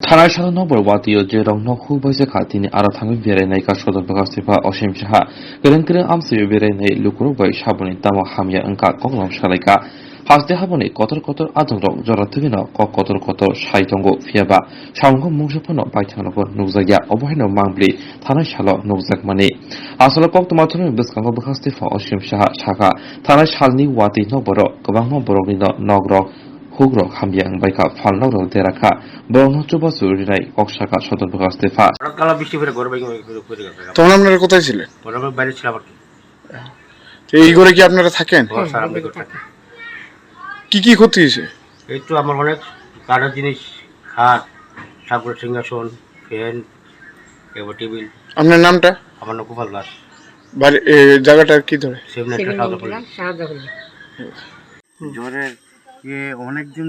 थानाय साल नम्बर वादियो जेराव नखु बैसाखा दिनै आरो थाङै बेरायनाय सदर बागासिफा असिम साहा गोरों गोरों आमसि बेरायनाय लुकुरु बै साबुनि दामा हामिया अंका गंलाम सालायका हासदे हाबुनि कतर कतर आदंरं जरा थुगिनो कतर कतर साइदंगो फियाबा सावंगो मुंसुफनो बायथांगो नुजाया अबहायनो मांब्लि थानाय साल नुजाकमानि आसल कक्तमाथुनि बिस्कांगो बागासिफा असिम साहा साखा थानाय सालनि वादि नम्बर गोबां नम्बरनि नगर हुग्र हामिया अंबायका फालनाव देराखा বরং চুবাসু রিনাই কক্সাকা সদর বাগাস্তেফা কালা বৃষ্টি করে ঘর বাইরে করে গেছে। তখন আপনারা কোথায় ছিলেন? আমরা বাইরে ছিলাম আর কি। তো এই ঘরে কি আপনারা থাকেন? স্যার আমরা করে থাকি। কি ক্ষতি হয়েছে? এই তো আমার অনেক কাঠের জিনিস, খাট, ঠাকুরের সিংহাসন, ফ্যান, এবার টেবিল। আপনার নামটা? আমার নাম গোপাল দাস। বাড়ি জায়গাটা কি ধরে? জ্বরের অনেকদিন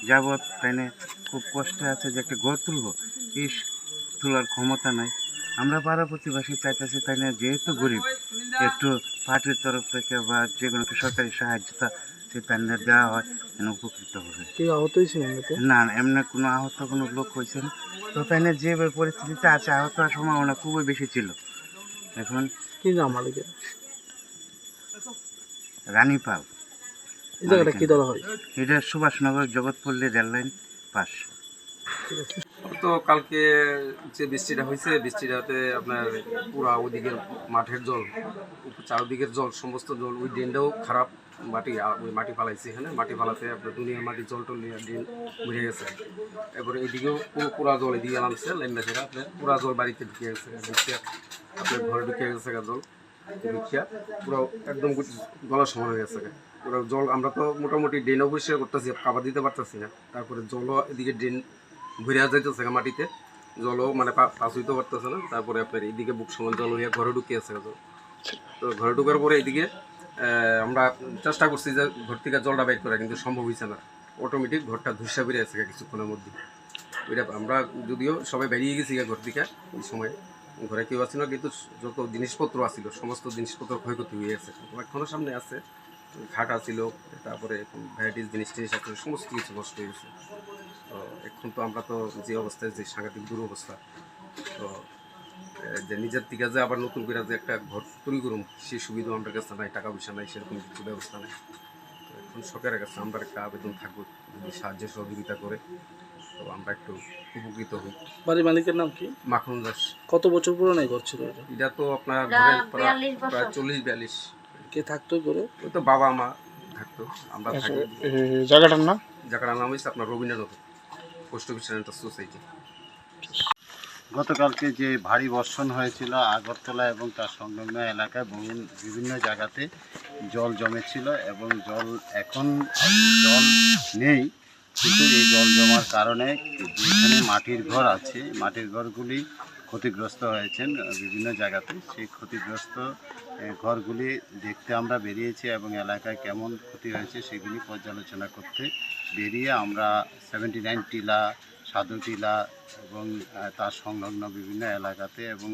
যাবৎ তাইনে খুব কষ্টে আছে যে একটা ঘর তুলবো, এই তোলার ক্ষমতা নাই। আমরা পাড়া প্রতিবাসী চাইতেছি তাইনে যেহেতু গরিব, একটু পার্টির তরফ থেকে বা যে কোনো একটা সরকারি সাহায্যতা সে তাইনে দেওয়া হয় যেন উপকৃত হবে। না এমনি কোনো আহত কোনো লোক হয়েছে না, তো তাইনে যে পরিস্থিতিতে আছে আহত হওয়ার সম্ভাবনা খুবই বেশি ছিল। এখন কি নাম মালিকের? রানী পাল। এই জায়গাটা কি ধরা হয়? এটা সুভাষনগর জগৎপল্লী রেললাইন পাশ। তো কালকে যে বৃষ্টিটা হয়েছে, বৃষ্টিটাতে আপনার পুরা ওইদিকের মাঠের জল, চারদিকের জল, সমস্ত জল, ওই ড্রেনটাও খারাপ, ওই মাটি ফালাইছে, এখানে মাটি ফালাতে আপনার দুনিয়ার মাটি জল টল নিয়ে ড্রেন বুঝে গেছে। এরপরে এইদিকেও পুরা জল এদিকে নামছে, লাইন মেসেরা আপনার পুরা জল বাড়িতে ঢুকে গেছে, আপনার ঘরে ঢুকে গেছে জল ঢুকিয়া পুরো একদম গলার সমান হয়ে গেছে পুরো জল। আমরা তো মোটামুটি ড্রেনও পরিষ্কার করতেছি, কাবার দিতে পারতেছি না, তারপরে জলও এদিকে ড্রেন ঘুরিয়া যাইতেছে মাটিতে, জলও মানে পাস হইতে পারতেছে না। তারপরে আপনার এইদিকে বুক সমান জল হইয়া ঘরে ঢুকিয়ে আছে জল। তো ঘরে ঢুকার পরে এইদিকে আমরা চেষ্টা করছি যে ঘর থেকে জলটা বাইর করা, কিন্তু সম্ভব হয়েছে না। অটোমেটিক ঘরটা ধুসা বেরিয়ে আছে কিছুক্ষণের মধ্যে। ওইটা আমরা যদিও সবাই বেরিয়ে গেছি ঘর থেকে, এই সময় ঘরে কেউ আছে না, কিন্তু যত জিনিসপত্র আছিল সমস্ত জিনিসপত্র ক্ষয়ক্ষতি হয়ে গেছে। এখনো সামনে আছে, খাট আছিল, তারপরে ভ্যারাইটিস জিনিস আছে, সমস্ত কিছু নষ্ট হয়ে গেছে। তো এখন তো আমরা তো যে অবস্থায়, যে সাংঘাতিক দুরবস্থা, তো যে নিজের থেকে যে আবার নতুন করে যে একটা ঘর তৈরি করুন সেই সুবিধা আমাদের কাছে নাই, টাকা পয়সা নাই, সেরকম কিছু ব্যবস্থা নেই। তো এখন সরকারের কাছে আমরা একটা আবেদন থাকবো, যদি সাহায্য সহযোগিতা করে তো আমরা একটু উপকৃত হই। বাড়ির মালিকের নাম কি? মাখন দাস। কত বছর পুরনো ঘর ছিল এটা? এটা তো আপনার ঘরের প্রায় 40-42। কে থাকতো করে? ওই তো বাবা মা থাকতো, আমরা থাকি। জায়গাটার নাম? জায়গাটার নাম হচ্ছে আপনার Rabindranagar post office centre society. গতকালকে যে ভারী বর্ষণ হয়েছিল আগরতলা এবং তার সংলগ্ন এলাকায় বিভিন্ন জায়গাতে জল জমেছিল এবং এখন জল নেই, কিন্তু এই জল জমার কারণে যেখানে মাটির ঘর আছে মাটির ঘরগুলি ক্ষতিগ্রস্ত হয়েছেন বিভিন্ন জায়গাতে। সেই ক্ষতিগ্রস্ত ঘরগুলি দেখতে আমরা বেরিয়েছি এবং এলাকায় কেমন ক্ষতি হয়েছে সেগুলি পর্যালোচনা করতে বেরিয়ে আমরা 79 টিলা, সাধু টিলা এবং তার সংলগ্ন বিভিন্ন এলাকাতে এবং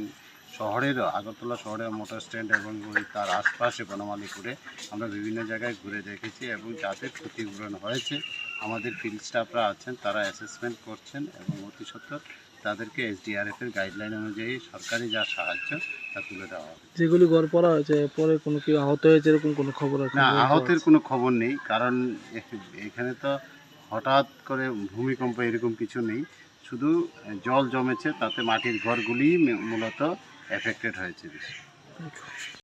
শহরেরও আগরতলা শহরের মোটর স্ট্যান্ড এবং তার আশপাশে বনমালীপুরে আমরা বিভিন্ন জায়গায় ঘুরে দেখেছি এবং যাদের ক্ষতিপূরণ হয়েছে আমাদের ফিল্ড স্টাফরা আছেন, তারা অ্যাসেসমেন্ট করছেন এবং অতি সত্বর তাদেরকে এসডিআরএফের গাইডলাইন অনুযায়ী সরকারি যা সাহায্য তা তুলে দেওয়া হবে। যেগুলি ঘর পড়া হয়েছে পরে কোনো কি আহত হয়েছে এরকম কোনো খবর আছে? না, আহতের কোনো খবর নেই, কারণ এখানে তো হঠাৎ করে ভূমিকম্প এরকম কিছু নেই, শুধু জল জমেছে, তাতে মাটির ঘরগুলি মূলত এফেক্টেড হয়েছে বেশি।